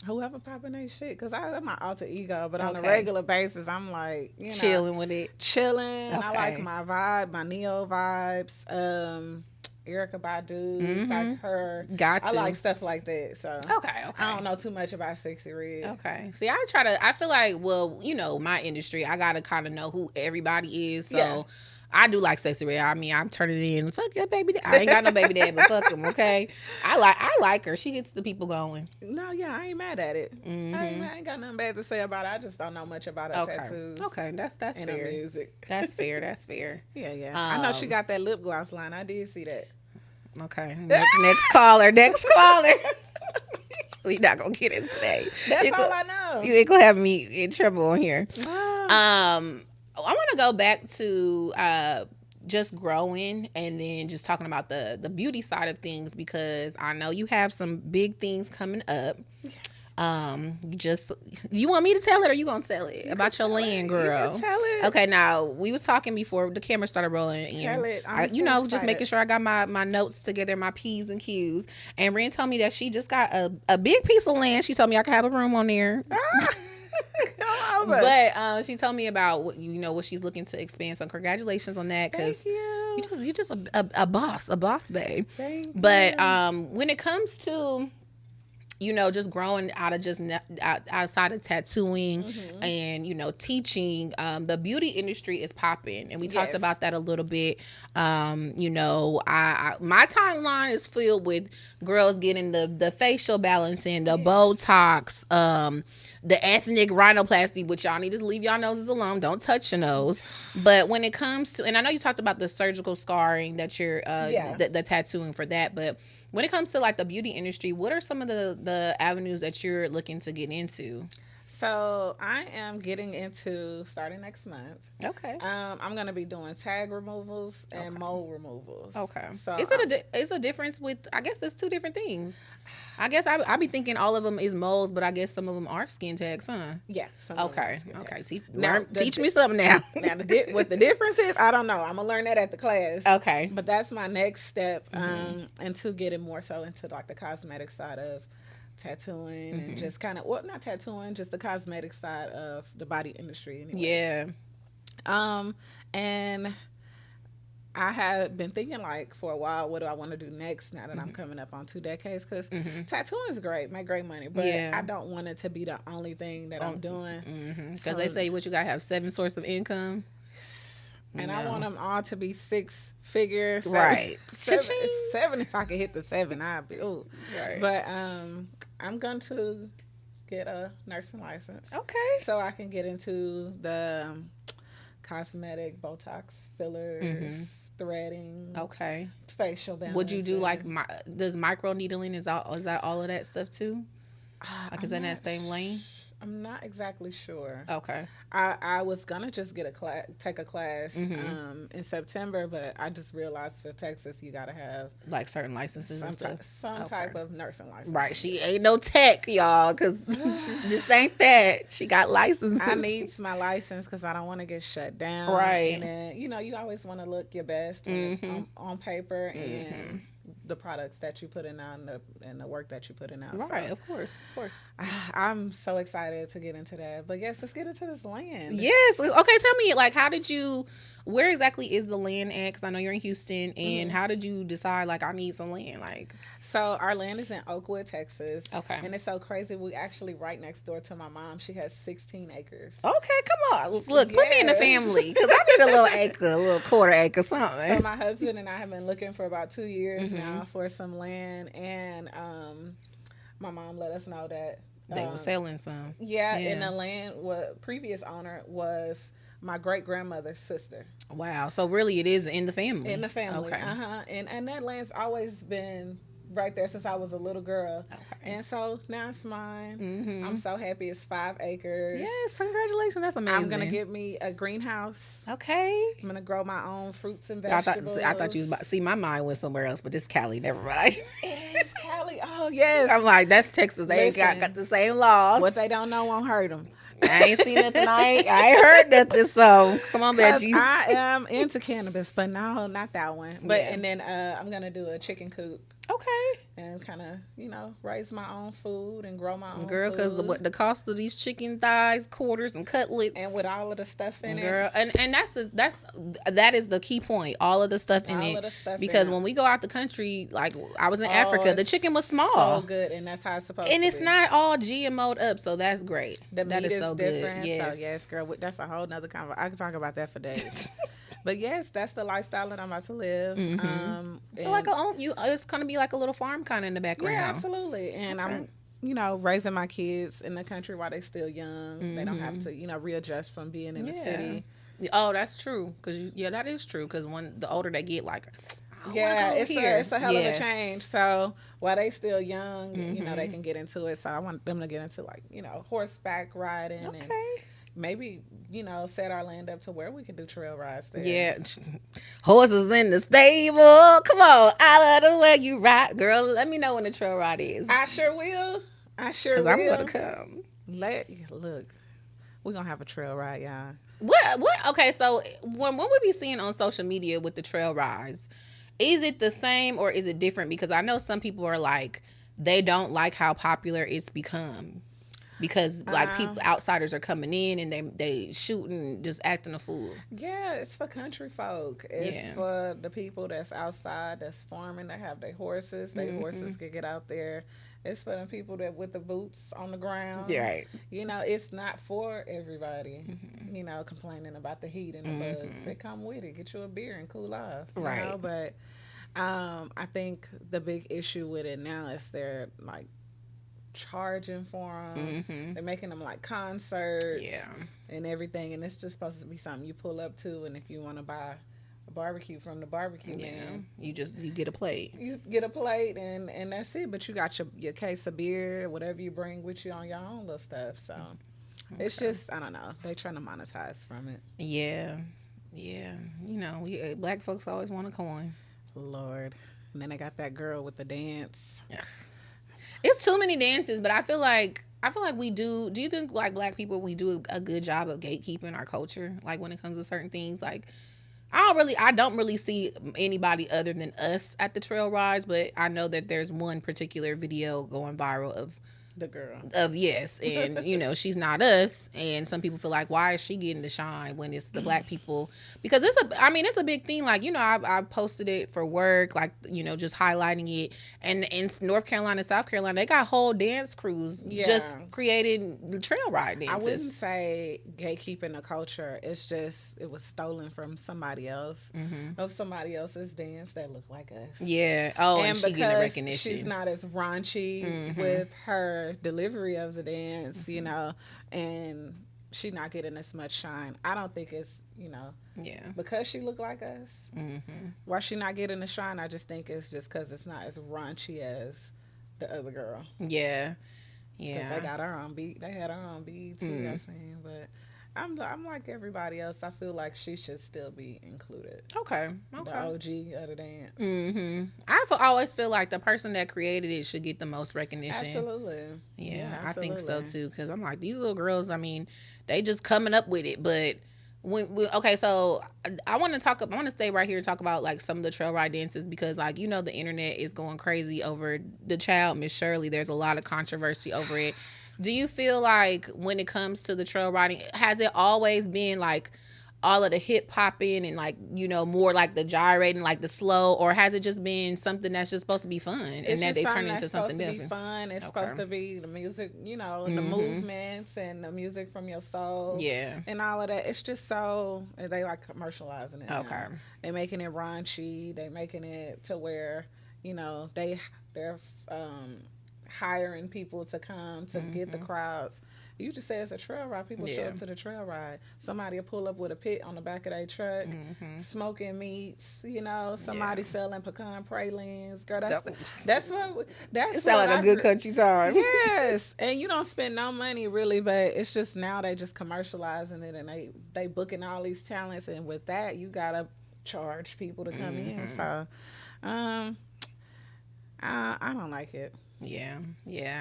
Whoever popping their shit, because I'm my alter ego, but on a regular basis, I'm like,
chilling with it.
Chilling. Okay. I like my vibe, my neo vibes. Erica Badu, like her. I like stuff like that. So
okay.
I don't know too much about Sexy Red.
Okay. See, I feel like, well, my industry, I gotta kind of know who everybody is. So I do like Sexy Red. I mean, I'm turning it in. Fuck your baby dad. I ain't got no baby dad, but fuck him. Okay. I like her. She gets the people going.
No, I ain't mad at it. Mm-hmm. I ain't got nothing bad to say about it. I just don't know much about her tattoos.
Okay, that's fair.
Her music.
That's fair.
Yeah. I know she got that lip gloss line. I did see that.
Okay. Next caller. We not gonna get it today.
That's all I know.
You ain't gonna have me in trouble on here. I want to go back to just growing and then just talking about the beauty side of things because I know you have some big things coming up.
Yes.
You want me to tell it or you gonna tell it about your land, girl?
You can tell it.
Okay, now we was talking before the camera started rolling.
Tell it.
Just making sure I got my notes together, my P's and Q's. And Ren told me that she just got a big piece of land. She told me I could have a room on there. But she told me about what she's looking to expand. So congratulations on that, because you just a boss babe.
Thank
but
you.
When it comes to just growing out of just outside of tattooing and, teaching, the beauty industry is popping. And we talked about that a little bit. My timeline is filled with girls getting the facial balancing, the Botox, the ethnic rhinoplasty, which y'all need to leave y'all noses alone. Don't touch your nose. But when it comes to, and I know you talked about the surgical scarring that you're, the tattooing for that, but when it comes to like the beauty industry, what are some of the avenues that you're looking to get into?
So I am getting into starting next month.
Okay.
I'm gonna be doing tag removals and mole removals.
Okay. So is a difference with? I guess there's two different things. I guess I be thinking all of them is moles, but I guess some of them are skin tags, huh?
Yeah.
Okay. Teach me something now.
Now what the difference is, I don't know. I'm gonna learn that at the class.
Okay.
But that's my next step into getting more so into like the cosmetic side of tattooing and just kind of, well, not tattooing, just the cosmetic side of the body industry anyways.
Yeah.
And I had been thinking like for a while, what do I want to do next now that I'm coming up on 2 decades? Because tattooing is great, make great money, but I don't want it to be the only thing that I'm doing.
Because they say what you gotta have 7 sources of income.
And I want them all to be 6 figures.
Right.
7 if I could hit the 7, I'd be, ooh. Right. But I'm going to get a nursing license.
Okay.
So I can get into the cosmetic, Botox, fillers, threading.
Okay.
Facial balancing.
Would you do like, does micro needling, is that all of that stuff too? Like is that in that same lane?
I'm not exactly sure.
Okay.
I was gonna just get take a class in September, but I just realized for Texas you gotta have
like certain licenses and stuff.
Some type of nursing license.
Right. She ain't no tech, y'all, because this ain't that. She got licenses.
I need my license because I don't want to get shut down.
Right.
And then you always want to look your best on paper and the products that you put in out and the work that you put in out.
Right,
so,
of course.
I'm so excited to get into that. But yes, let's get into this land.
Yes. Okay, tell me, like, where exactly is the land at? Because I know you're in Houston. And how did you decide, like, I need some land? Like,
so our land is in Oakwood, Texas.
Okay.
And it's so crazy. We actually right next door to my mom. She has 16 acres.
Okay, come on. Look, put me in the family. Because I need a little acre, a little quarter acre, something.
So my husband and I have been looking for about 2 years now for some land. And my mom let us know that
they were selling some.
Yeah, and the land, previous owner was my great grandmother's sister.
Wow. So really it is in the family.
In the family.
Okay.
And that land's always been right there since I was a little girl.
Okay.
And so now it's mine. I'm so happy. It's 5 acres.
Yes, congratulations. That's amazing.
I'm going to get me a greenhouse.
Okay.
I'm going to grow my own fruits and vegetables.
I thought you was about to see, my mind went somewhere else, but this Cali, never mind.
It's Cali. Oh, yes.
I'm like, that's Texas. They ain't got the same laws.
What they don't know won't hurt them.
I ain't seen nothing. I ain't heard nothing. So come on, veggies.
I am into cannabis, but no, not that one. But and then I'm gonna do a chicken coop.
Okay.
And kind of, raise my own food and grow my own
girl, because the cost of these chicken thighs, quarters, and cutlets,
and with all of the stuff in
it, and that is the key point. All of the stuff in it, because when we go out the country, like I was in Africa, the chicken was small,
so good, and that's how it's supposed
to be. And
it's
not all GMO'd up, so that's great.
The
that
meat is
so
different.
Good. Yes.
So yes, girl, that's a whole nother conversation. I can talk about that for days. But yes, that's the lifestyle that I'm about to live.
So like it's gonna be like a little farm kind of in the background.
Yeah, absolutely. And I'm, raising my kids in the country while they're still young. They don't have to, readjust from being in the city.
Oh, that's true. That is true. Because when the older they get, like,
it's a hell of a change. So while they still young, they can get into it. So I want them to get into horseback riding and maybe, set our land up to where we can do trail rides there.
Yeah. Horses in the stable. Come on. I love the way you ride. Girl, let me know when the trail ride is.
I sure will. Because
I'm going to come.
Look, we're going to have a trail ride, y'all.
What? Okay, so when we be seeing on social media with the trail rides, is it the same or is it different? Because I know some people are like, they don't like how popular it's become. because like people outsiders are coming in and they shooting, just acting a fool.
Yeah, it's for country folk. It's for the people that's outside, that's farming, that have their horses. Their horses can get out there. It's for the people that with the boots on the ground.
Yeah, right.
You know, it's not for everybody. You know, complaining about the heat and the bugs. They come with it. Get you a beer and cool off.
Right.
You know? But I think the big issue with it now is they're like charging for them. They're making them like concerts and everything. And it's just supposed to be something you pull up to. And if you want to buy a barbecue from the barbecue man,
you get a plate.
You get a plate and that's it. But you got your case of beer, whatever you bring with you on your own little stuff. So it's just, I don't know. They trying to monetize from it.
Yeah. You know, black folks always want a coin.
Lord. And then they got that girl with the dance.
Yeah. It's too many dances, but I feel like we do you think like black people, we do a good job of gatekeeping our culture, like when it comes to certain things? Like I don't really see anybody other than us at the trail rides, but I know that there's one particular video going viral of
the girl
and you know, she's not us, and some people feel like, why is she getting the shine when it's the black people? Because it's a big thing. Like, you know, I posted it for work, like, you know, just highlighting it, and in North Carolina, South Carolina, they got whole dance crews just creating the trail ride dances.
I wouldn't say gatekeeping the culture. It's just it was stolen from somebody else of somebody else's dance that looked like us.
And she getting recognition.
She's not as raunchy with her delivery of the dance, you know, and she not getting as much shine. I don't think it's, you know, because she look like us. Why she not getting the shine? I just think it's just because it's not as raunchy as the other girl.
Yeah.
Because they got her on beat. They had her on beat too. I seen, but I'm like everybody else. I feel like she should still be included.
Okay.
The OG of the dance.
I always feel like the person that created it should get the most recognition.
Absolutely.
Yeah, I think so too. Because I'm like, these little girls, I mean, they just coming up with it. But so I want to stay right here and talk about like some of the trail ride dances, because like, you know, the internet is going crazy over the child, Miss Shirley. There's a lot of controversy over it. Do you feel like when it comes to the trail riding, has it always been like all of the hip hopping and like, you know, more like the gyrating, like the slow, or has it just been something that's just supposed to be fun and that they turn into something different?
It's supposed to be fun. It's supposed to be the music, you know, the movements and the music from your soul. Yeah. And all of that. It's just so, they like commercializing it. Okay. Now. They're making it raunchy. They're making it to where, you know, they're hiring people to come to get the crowds. You just say it's a trail ride. People show up to the trail ride. Somebody will pull up with a pit on the back of their truck, smoking meats. You know, somebody selling pecan pralines. Girl, that's what. It
sounds like a good country time.
Yes, and you don't spend no money really, but it's just now they just commercializing it and they booking all these talents, and with that you gotta charge people to come in. So, I don't like it.
Yeah.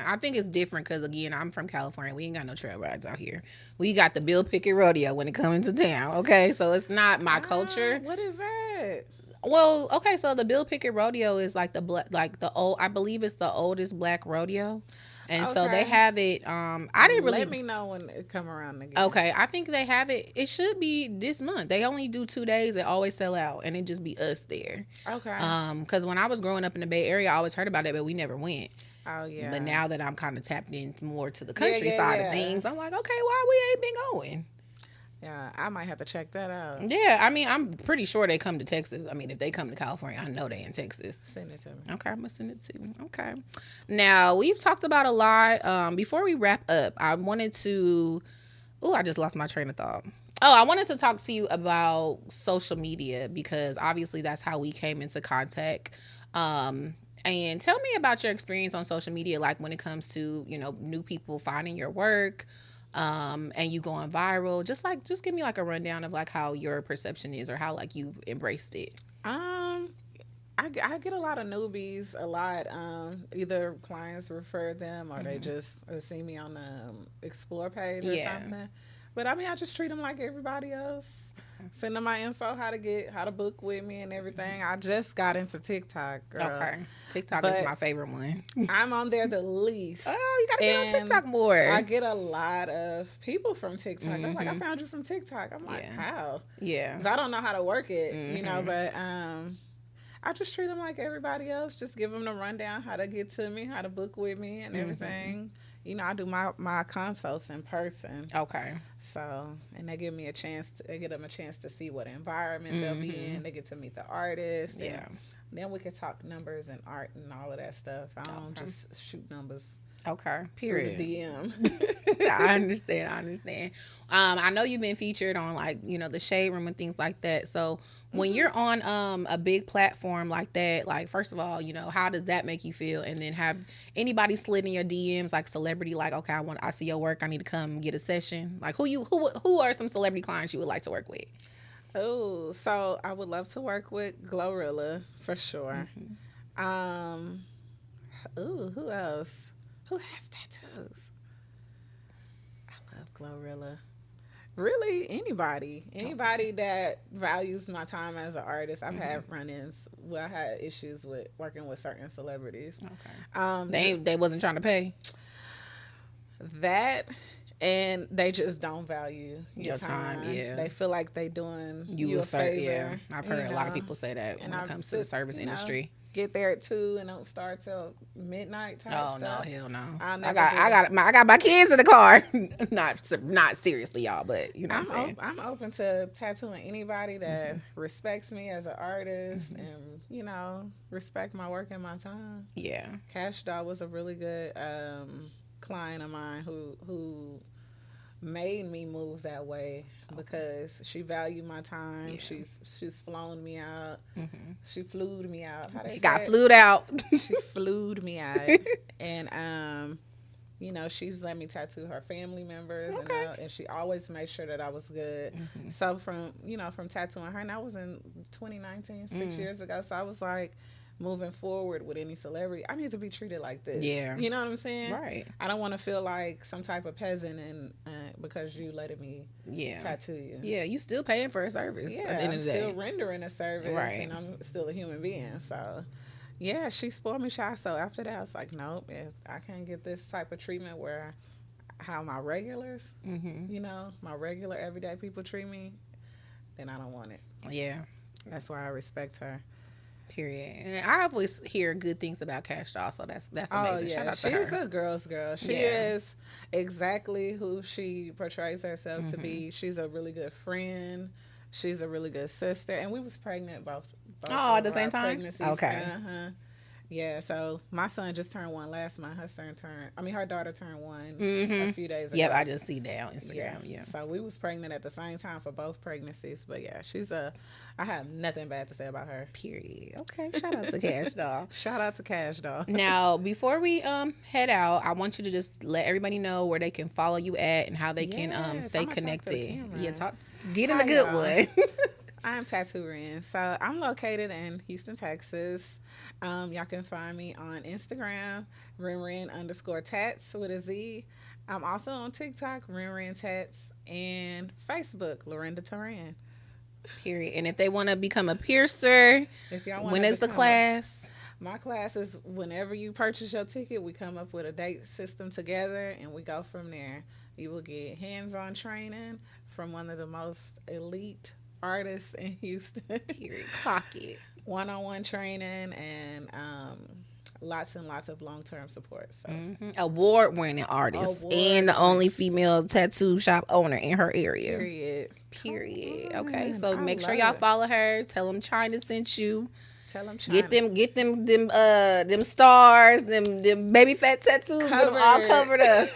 I think it's different because, again, I'm from California. We ain't got no trail rides out here. We got the Bill Pickett Rodeo when it comes to town, okay? So it's not my culture.
What is that?
Well, okay, so the Bill Pickett Rodeo is like I believe it's the oldest black rodeo. And so they have it. I didn't really.
Let me know when it come around again.
Okay, I think they have it. It should be this month. They only do 2 days. They always sell out, and it just be us there. Okay. Because when I was growing up in the Bay Area, I always heard about it, but we never went.
Oh yeah.
But now that I'm kind of tapped in more to the country side of things, I'm like, okay, why we ain't been going?
Yeah, I might have to check that out.
Yeah, I mean, I'm pretty sure they come to Texas. I mean, if they come to California, I know they in Texas.
Send it to me.
Okay, I'm going to send it to you. Okay. Now, we've talked about a lot. Before we wrap up, I wanted to... Oh, I just lost my train of thought. Oh, I wanted to talk to you about social media, because obviously that's how we came into contact. And tell me about your experience on social media, like when it comes to, you know, new people finding your work, and you going viral. Just give me like a rundown of like how your perception is, or how like you've embraced it.
I get a lot of newbies, a lot. Either clients refer them, or they just see me on the Explore page or something. But I mean, I just treat them like everybody else. Send them my info, how to book with me and everything. I just got into TikTok, girl. Okay.
TikTok is my favorite one.
I'm on there the least.
Oh, you gotta get on TikTok more.
I get a lot of people from TikTok. They're like, I found you from TikTok. I'm like, how?
Yeah.
Because I don't know how to work it, you know, but I just treat them like everybody else. Just give them the rundown, how to get to me, how to book with me and everything. You know, I do my consults in person.
Okay.
So, and they give me a chance. They give them a chance to see what environment they'll be in. They get to meet the artist. Yeah. Then we can talk numbers and art and all of that stuff. I don't just shoot numbers.
Okay. Period.
Through the DM.
I understand. I know you've been featured on like, you know, the Shade Room and things like that. So when you're on a big platform like that, like first of all, you know, how does that make you feel? And then have anybody slid in your DMs like celebrity, like, okay, I see your work, I need to come get a session. Like who are some celebrity clients you would like to work with?
Oh, so I would love to work with Glorilla for sure. Who else? Who has tattoos? I love Glorilla. Really, anybody that values my time as an artist. I've had run-ins where I had issues with working with certain celebrities. Okay,
they wasn't trying to pay.
That. And they just don't value your time.
Yeah,
they feel like they doing you a favor. Yeah,
I've heard a lot of people say that when it comes to the service industry.
Get there at 2 and don't start till midnight type stuff.
No, hell no. I got my kids in the car. not seriously, y'all, but you know what I'm saying.
I'm open to tattooing anybody that respects me as an artist and, you know, respect my work and my time.
Yeah.
Cash Doll was a really good client of mine who made me move that way because she valued my time. Yeah. She's flown me out. She flued me out.
She got flued out.
She flued me out. And you know, she's let me tattoo her family members and she always made sure that I was good. So from tattooing her, and that was in 2019, 6 years ago. So I was like, moving forward with any celebrity, I need to be treated like this.
Yeah.
You know what I'm saying?
Right.
I don't want to feel like some type of peasant and because you letting me tattoo you.
Yeah, you still paying for a service at the end of the day.
I'm still rendering a service and I'm still a human being. So, yeah, she spoiled me shy. So after that, I was like, nope, if I can't get this type of treatment where how my regulars, you know, my regular everyday people treat me, then I don't want it.
Yeah.
That's why I respect her.
Period. And I always hear good things about Cash Doll, so that's amazing.
Oh, yeah.
Shout out to her.
She's a girl's girl. She is exactly who she portrays herself to be. She's a really good friend. She's a really good sister. And we was pregnant both
at the same time?
Okay. Yeah, so my son just turned 1 last month. Her daughter turned 1 a few days ago.
Yep, I just see that on Instagram. Yeah.
So we was pregnant at the same time for both pregnancies. But yeah, I have nothing bad to say about her.
Period. Okay, shout out to Cash Doll.
Shout out to Cash Doll.
Now, before we head out, I want you to just let everybody know where they can follow you at and how they can stay connected. Get in a good one.
I'm Tattoo Ren. So I'm located in Houston, Texas. Y'all can find me on Instagram, Ren_Tattz with a Z. I'm also on TikTok, Ren Tattz, and Facebook, Lorinda Taran.
Period. And if they want to become a piercer, when is the class?
My class is whenever you purchase your ticket, we come up with a date system together, and we go from there. You will get hands-on training from one of the most elite artists in Houston.
Period. Clock it.
One-on-one training and lots and lots of long-term support. So.
Award-winning artist and the only female tattoo shop owner in her area. Period. Okay, so make sure y'all follow her. Tell them China sent you.
Tell them China.
Get them stars, them baby fat tattoos, them all covered up.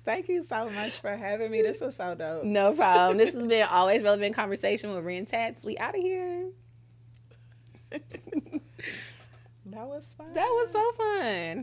Thank you so much for having me. This was so dope.
No problem. This has been Always Relevant Conversation with Ren Tattz. We out of here.
That was fun.
That was so fun.